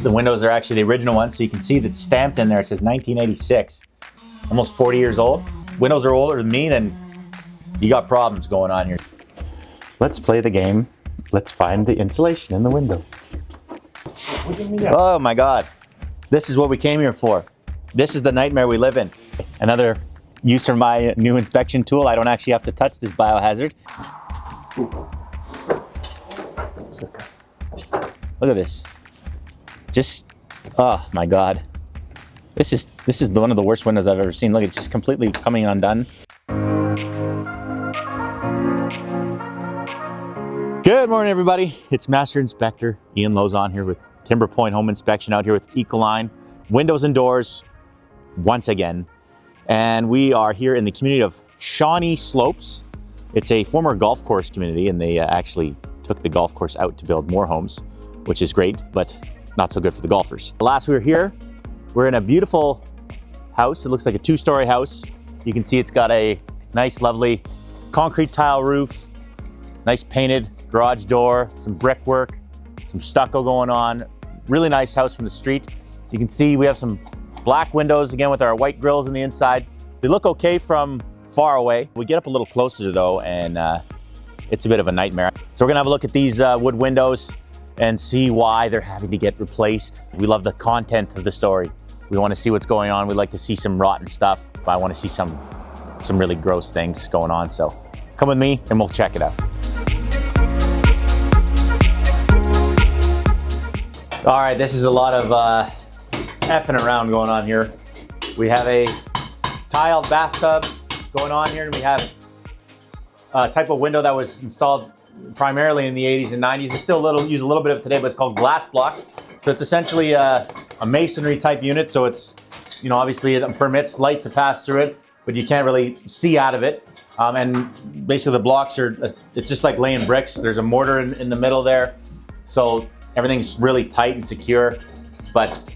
The windows are actually the original ones, so you can see that's stamped in there. It says 1986. Almost 40 years old. Windows are older than me, then you got problems going on here. Let's play the game. Let's find the insulation in the window. Oh my God. This is what we came here for. This is the nightmare we live in. Another use for my new inspection tool. I don't actually have to touch this biohazard. Look at this. Just, oh my God. This is one of the worst windows I've ever seen. Look, it's just completely coming undone. Good morning, everybody. It's Master Inspector Ian Lozon here with Timber Point Home Inspection out here with Ecoline, windows and doors once again. And we are here in the community of Shawnee Slopes. It's a former golf course community, and they actually took the golf course out to build more homes, which is great, but not so good for the golfers. Last we were here, we're in a beautiful house. It looks like a two-story house. You can see it's got a nice, lovely concrete tile roof, nice painted garage door, some brickwork, some stucco going on. Really nice house from the street. You can see we have some black windows again with our white grills on the inside. They look okay from far away. We get up a little closer though, and it's a bit of a nightmare. So we're gonna have a look at these wood windows and see why they're having to get replaced. We love the content of the story. We want to see what's going on. We'd like to see some rotten stuff, but I want to see some really gross things going on. So come with me and we'll check it out. All right, this is a lot of effing around going on here. We have a tiled bathtub going on here, and we have a type of window that was installed primarily in the 80s and 90s. It's still use a little bit of it today, but it's called glass block. So it's essentially a masonry type unit. So it's, obviously it permits light to pass through it, but you can't really see out of it. And basically the blocks it's just like laying bricks. There's a mortar in the middle there. So everything's really tight and secure, but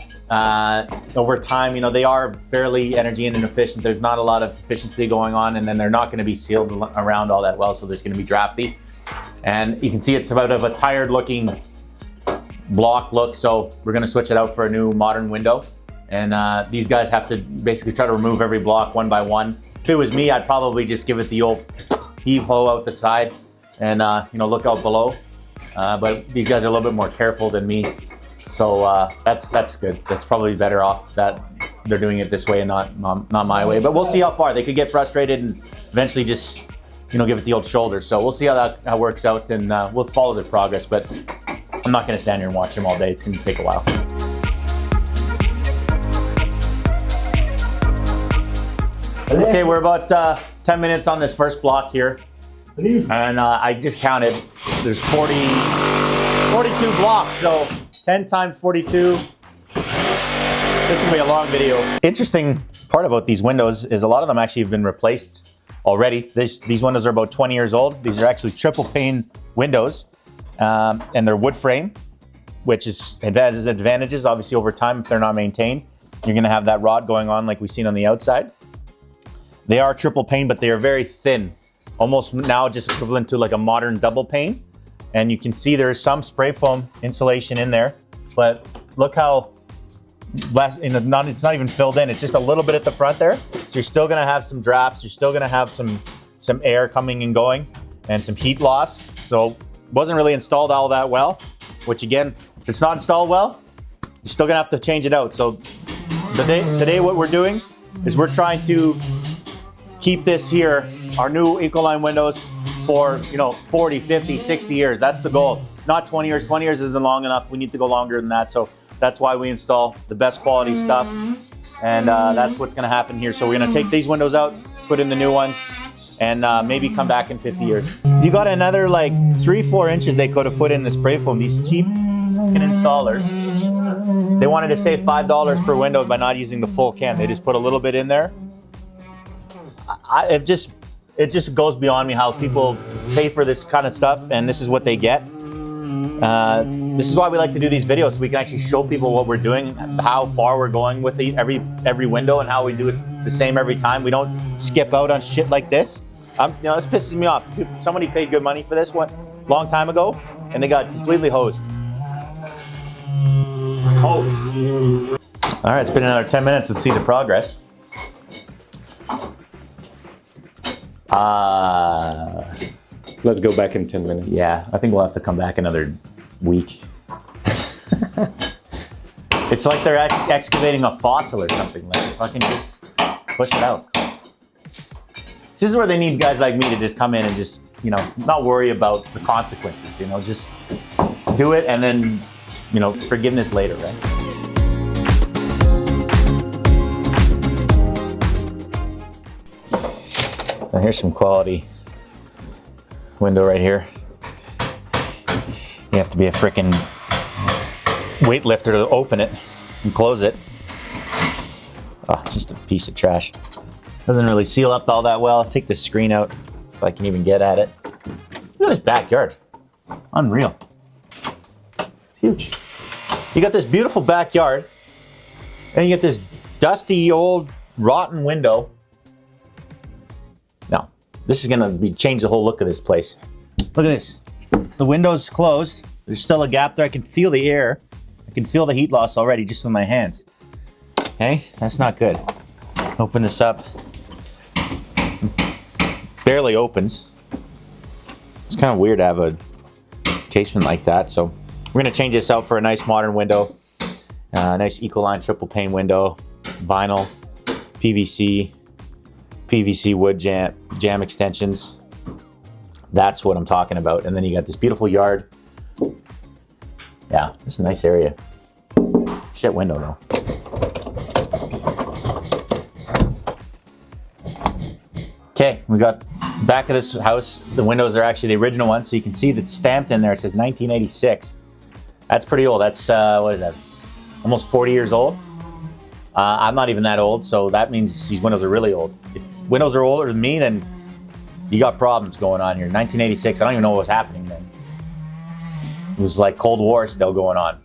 over time, they are fairly energy and inefficient. There's not a lot of efficiency going on, and then they're not going to be sealed around all that well, so there's going to be drafty. And you can see it's about of a tired looking block look, so we're going to switch it out for a new modern window. And these guys have to basically try to remove every block one by one. If it was me, I'd probably just give it the old heave-ho out the side and look out below. But these guys are a little bit more careful than me, so that's good. That's probably better off that they're doing it this way and not my way. But we'll see how far. They could get frustrated and eventually just give it the old shoulder. So we'll see how that works out, and we'll follow their progress. But I'm not going to stand here and watch them all day. It's going to take a while. Okay, we're about 10 minutes on this first block here. And I just counted, there's 42 blocks, so 10 times 42. This is gonna be a long video. Interesting part about these windows is a lot of them actually have been replaced already. These windows are about 20 years old. These are actually triple pane windows, and they're wood frame, which has advantages obviously over time. If they're not maintained, you're gonna have that rot going on like we've seen on the outside. They are triple pane, but they are very thin. Almost now just equivalent to like a modern double pane. And you can see there's some spray foam insulation in there, but look how it's not even filled in. It's just a little bit at the front there. So you're still gonna have some drafts. You're still gonna have some air coming and going and some heat loss. So it wasn't really installed all that well, which again, if it's not installed well, you're still gonna have to change it out. So today what we're doing is we're trying to keep this here, our new Ecoline windows, for 40, 50, 60 years. That's the goal. Not 20 years. 20 years isn't long enough. We need to go longer than that. So that's why we install the best quality stuff. And that's what's going to happen here. So we're going to take these windows out, put in the new ones, and maybe come back in 50 years. You got another like 3-4 inches they could have put in the spray foam. These cheap fucking installers, they wanted to save $5 per window by not using the full can. They just put a little bit in there. It just goes beyond me how people pay for this kind of stuff, and this is what they get. This is why we like to do these videos, so we can actually show people what we're doing, how far we're going with every window, and how we do it the same every time. We don't skip out on shit like this. This pisses me off. Somebody paid good money for this one long time ago, and they got completely hosed. Oh. All right, it's been another 10 minutes. Let's see the progress. Let's go back in 10 minutes. Yeah, I think we'll have to come back another week. It's like they're excavating a fossil or something. Like, fucking just push it out. This is where they need guys like me to just come in and just, you know, not worry about the consequences, you know, just do it and then, you know, forgiveness later, right? Now here's some quality window right here. You have to be a frickin' weightlifter to open it and close it. Oh, just a piece of trash. Doesn't really seal up all that well. I'll take the screen out if I can even get at it. Look at this backyard. Unreal. It's huge. You got this beautiful backyard, and you get this dusty, old, rotten window. No, this is gonna change the whole look of this place. Look at this. The window's closed. There's still a gap there. I can feel the air. I can feel the heat loss already just with my hands. Okay, that's not good. Open this up. Barely opens. It's kind of weird to have a casement like that, so we're gonna change this out for a nice modern window. Nice Ecoline triple pane window, vinyl, PVC wood jam extensions. That's what I'm talking about. And then you got this beautiful yard. Yeah, it's a nice area. Shit window though. Okay, we got back of this house. The windows are actually the original ones, so you can see that's stamped in there. It says 1986. That's pretty old. That's, what is that? Almost 40 years old. I'm not even that old, so that means these windows are really old. If windows are older than me, then you got problems going on here. 1986, I don't even know what was happening then. It was like Cold War still going on.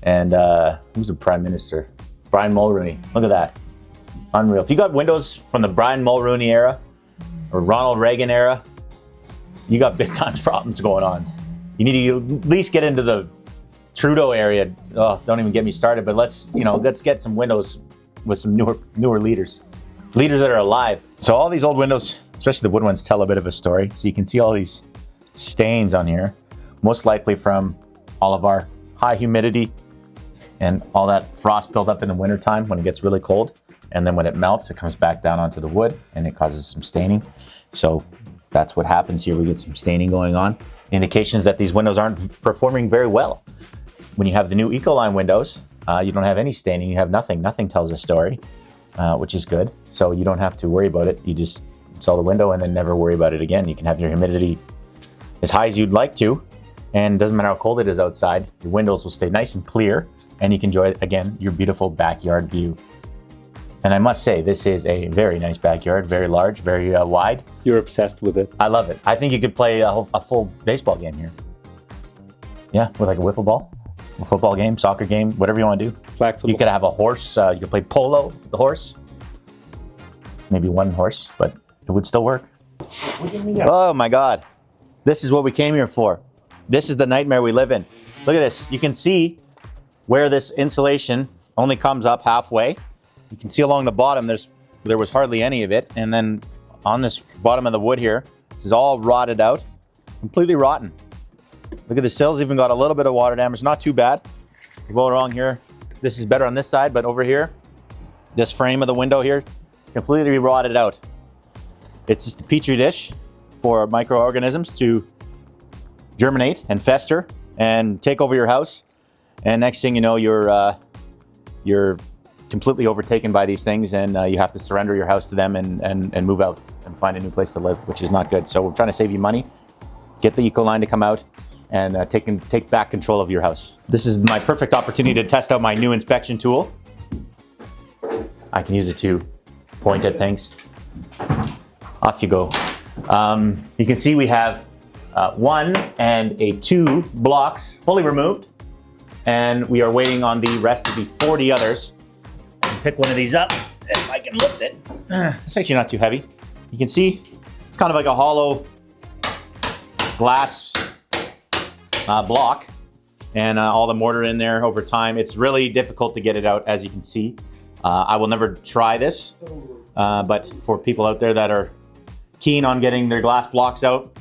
And who's the Prime Minister? Brian Mulroney. Look at that. Unreal. If you got windows from the Brian Mulroney era or Ronald Reagan era, you got big time problems going on. You need to at least get into the Trudeau area. Oh, don't even get me started, but let's get some windows with some newer leaders that are alive. So all these old windows, especially the wood ones, tell a bit of a story. So you can see all these stains on here, most likely from all of our high humidity and all that frost built up in the wintertime when it gets really cold. And then when it melts, it comes back down onto the wood and it causes some staining. So that's what happens here. We get some staining going on. Indications that these windows aren't performing very well. When you have the new Ecoline windows, you don't have any staining, you have nothing. Nothing tells a story, which is good. So you don't have to worry about it. You just install the window and then never worry about it again. You can have your humidity as high as you'd like to, and it doesn't matter how cold it is outside, your windows will stay nice and clear, and you can enjoy, again, your beautiful backyard view. And I must say, this is a very nice backyard, very large, very wide. You're obsessed with it. I love it. I think you could play a full baseball game here. Yeah, with like a wiffle ball, a football game, soccer game, whatever you want to do. Flag football. You could have a horse. You could play polo with the horse. Maybe one horse, but it would still work. Oh my God. This is what we came here for. This is the nightmare we live in. Look at this. You can see where this insulation only comes up halfway. You can see along the bottom, there was hardly any of it. And then on this bottom of the wood here, this is all rotted out, completely rotten. Look at the sills, even got a little bit of water damage, not too bad. You go along here, this is better on this side, but over here, this frame of the window here, completely rotted out. It's just a petri dish for microorganisms to germinate and fester and take over your house. And next thing you know, you're completely overtaken by these things, and you have to surrender your house to them and move out and find a new place to live, which is not good. So we're trying to save you money. Get the Ecoline to come out and take back control of your house. This is my perfect opportunity to test out my new inspection tool. I can use it to point at things. Off you go. You can see we have 1 and 2 blocks fully removed, and we are waiting on the rest of the 40 others. Pick one of these up if I can lift it. It's actually not too heavy. You can see it's kind of like a hollow glass block. and all the mortar in there over time. It's really difficult to get it out, as you can see. I will never try this, but for people out there that are keen on getting their glass blocks out,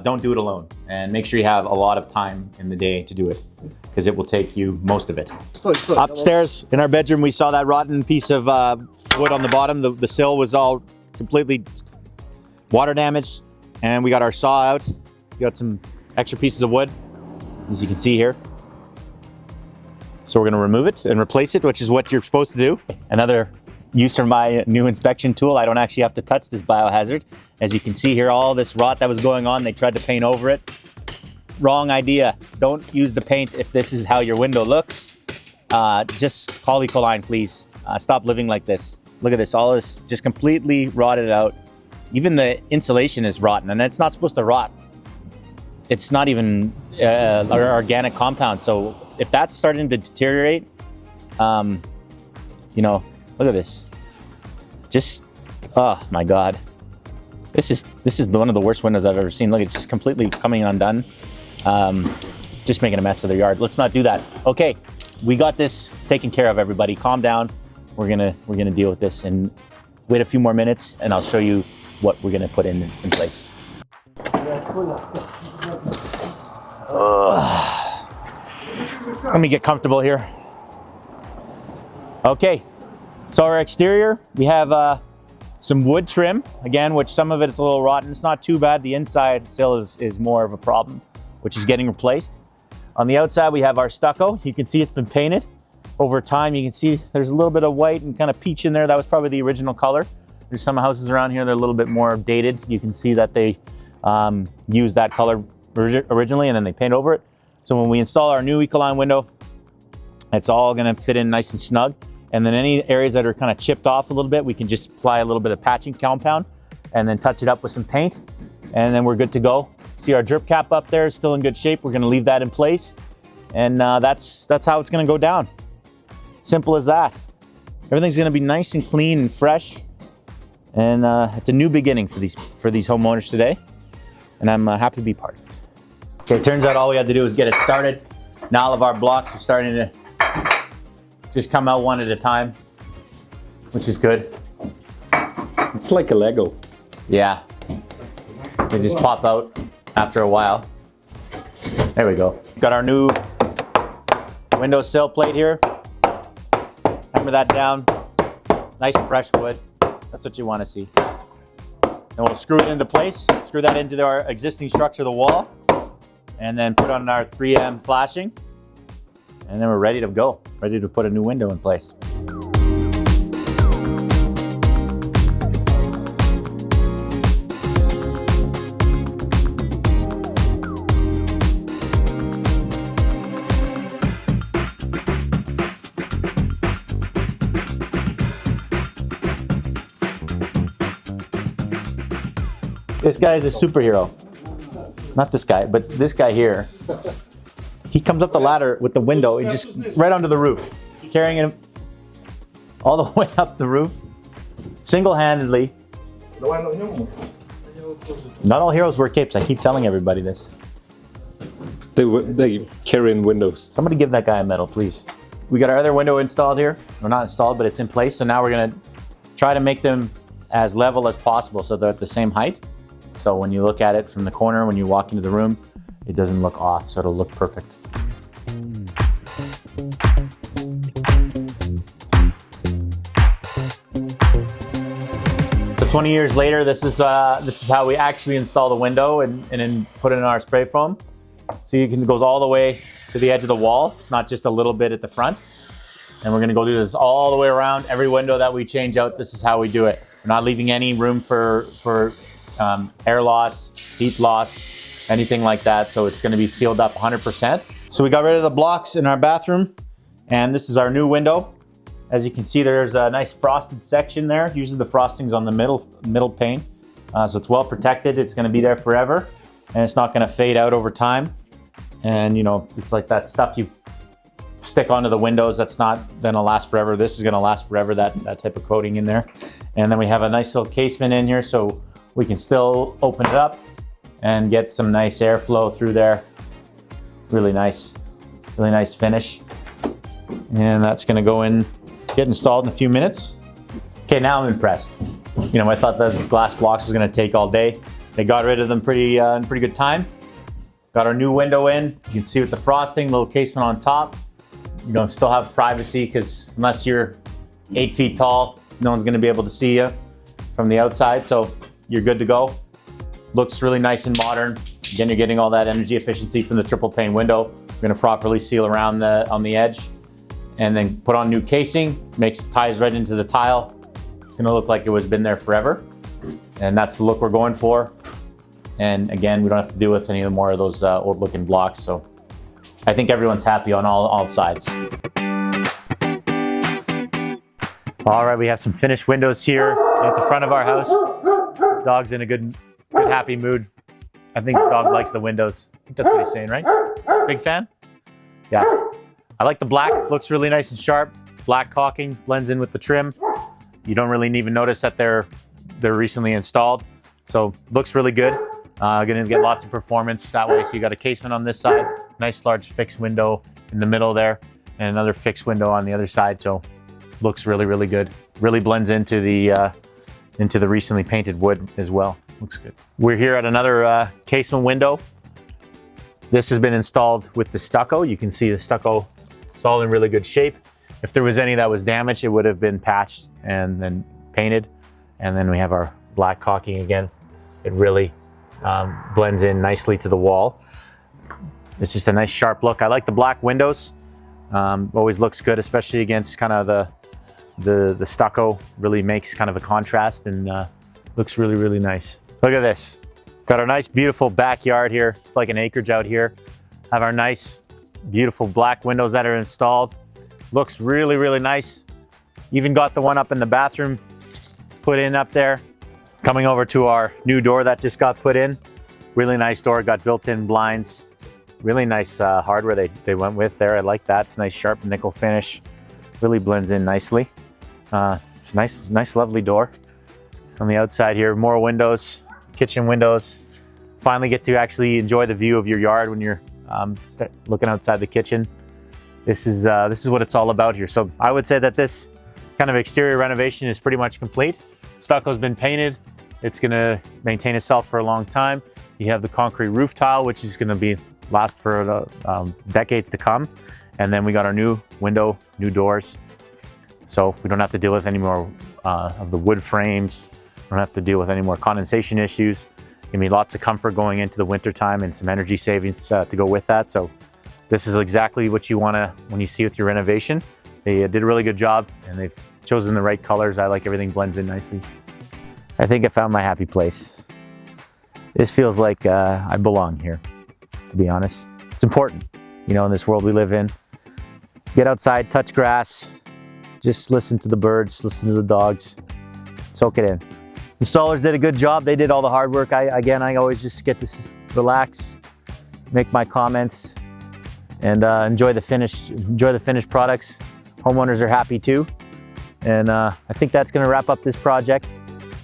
don't do it alone, and make sure you have a lot of time in the day to do it, because it will take you most of it. Upstairs in our bedroom, we saw that rotten piece of wood on the bottom. The sill was all completely water damaged, and we got our saw out. We got some extra pieces of wood, as you can see here. So we're going to remove it and replace it, which is what you're supposed to do. Another use for my new inspection tool. I don't actually have to touch this biohazard. As you can see here, all this rot that was going on, they tried to paint over it. Wrong idea. Don't use the paint if this is how your window looks. Just call Ecoline, please. Stop living like this. Look at this, all this just completely rotted out. Even the insulation is rotten, and it's not supposed to rot. It's not even organic compound. So if that's starting to deteriorate, you know, look at this. Just, oh my God. This is one of the worst windows I've ever seen. Look, it's just completely coming undone. Just making a mess of the yard. Let's not do that. Okay, we got this taken care of, everybody. Calm down. We're gonna deal with this, and wait a few more minutes and I'll show you what we're gonna put in place. Let me get comfortable here. Okay, so our exterior, we have some wood trim, again, which some of it is a little rotten. It's not too bad. The inside still is more of a problem, which is getting replaced. On the outside, we have our stucco. You can see it's been painted. Over time, you can see there's a little bit of white and kind of peach in there. That was probably the original color. There's some houses around here that are a little bit more dated. You can see that they used that color originally and then they paint over it. So when we install our new Ecoline window, it's all gonna fit in nice and snug. And then any areas that are kind of chipped off a little bit, we can just apply a little bit of patching compound and then touch it up with some paint, and then we're good to go. See our drip cap up there is still in good shape. We're gonna leave that in place, and that's how it's gonna go down. Simple as that. Everything's gonna be nice and clean and fresh, and it's a new beginning for these homeowners today, and I'm happy to be part of it. Okay, it turns out all we had to do was get it started. Now all of our blocks are starting to just come out one at a time, which is good. It's like a Lego. Yeah, they just pop out after a while. There we go. Got our new window sill plate here. Hammer that down. Nice fresh wood. That's what you want to see. And we'll screw it into place. Screw that into our existing structure of the wall. And then put on our 3M flashing. And then we're ready to go. Ready to put a new window in place. This guy is a superhero. Not this guy, but this guy here. He comes up the ladder with the window and just right onto the roof, carrying him all the way up the roof, single-handedly. Not all heroes wear capes. I keep telling everybody this. They carry in windows. Somebody give that guy a medal, please. We got our other window installed here. Well, not installed, but it's in place. So now we're gonna try to make them as level as possible so they're at the same height. So when you look at it from the corner, when you walk into the room, it doesn't look off, so it'll look perfect. So 20 years later, this is how we actually install the window and then put in our spray foam. So it goes all the way to the edge of the wall. It's not just a little bit at the front. And we're gonna go do this all the way around. Every window that we change out, this is how we do it. We're not leaving any room for air loss, heat loss, anything like that. So it's gonna be sealed up 100%. So we got rid of the blocks in our bathroom, and this is our new window. As you can see, there's a nice frosted section there. Usually the frosting's on the middle pane. So it's well protected. It's gonna be there forever, and it's not gonna fade out over time. And you know, it's like that stuff you stick onto the windows that's not gonna last forever. This is gonna last forever, that type of coating in there. And then we have a nice little casement in here, so we can still open it up and get some nice airflow through there. Really nice. Really nice finish. And that's gonna go in, get installed in a few minutes. Okay, now I'm impressed. You know, I thought the glass blocks was gonna take all day. They got rid of them in pretty good time. Got our new window in. You can see with the frosting, little casement on top. You don't still have privacy because unless you're 8 feet tall, no one's gonna be able to see you from the outside. So you're good to go. Looks really nice and modern. Again, you're getting all that energy efficiency from the triple pane window. We're gonna properly seal around on the edge and then put on new casing, ties right into the tile. It's gonna look like it was been there forever. And that's the look we're going for. And again, we don't have to deal with any more of those old looking blocks. So I think everyone's happy on all sides. All right, we have some finished windows here at the front of our house. Dog's in a good happy mood. I think the dog likes the windows. I think that's what he's saying, right? Big fan? Yeah. I like the black, looks really nice and sharp. Black caulking blends in with the trim. You don't really even notice that they're recently installed. So looks really good. Gonna get lots of performance that way. So you got a casement on this side, nice large fixed window in the middle there, and another fixed window on the other side. So looks really, really good. Really blends into the recently painted wood as well. Looks good. We're here at another casement window. This has been installed with the stucco. You can see the stucco is all in really good shape. If there was any that was damaged, it would have been patched and then painted. And then we have our black caulking again. It really blends in nicely to the wall. It's just a nice sharp look. I like the black windows. Always looks good, especially against kind of the stucco. Really makes kind of a contrast and looks really, really nice. Look at this. Got our nice, beautiful backyard here. It's like an acreage out here. Have our nice, beautiful black windows that are installed. Looks really, really nice. Even got the one up in the bathroom put in up there. Coming over to our new door that just got put in. Really nice door, got built-in blinds. Really nice hardware they went with there. I like that. It's a nice sharp nickel finish. Really blends in nicely. It's a nice, lovely door. On the outside here, more windows, kitchen windows. Finally get to actually enjoy the view of your yard when you're looking outside the kitchen. This is what it's all about here. So I would say that this kind of exterior renovation is pretty much complete. Stucco's been painted. It's gonna maintain itself for a long time. You have the concrete roof tile, which is gonna last for decades to come. And then we got our new window, new doors. So we don't have to deal with any more of the wood frames. We don't have to deal with any more condensation issues. Give me lots of comfort going into the winter time and some energy savings to go with that. So this is exactly what you wanna, when you see with your renovation. They did a really good job and they've chosen the right colors. I like everything blends in nicely. I think I found my happy place. This feels like I belong here, to be honest. It's important, you know, in this world we live in. Get outside, touch grass, just listen to the birds, listen to the dogs, soak it in. Installers did a good job. They did all the hard work. I always just get to relax, make my comments, and enjoy the finished products. Homeowners are happy too. And I think that's gonna wrap up this project.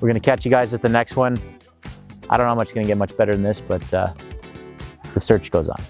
We're gonna catch you guys at the next one. I don't know how much it's gonna get much better than this, but the search goes on.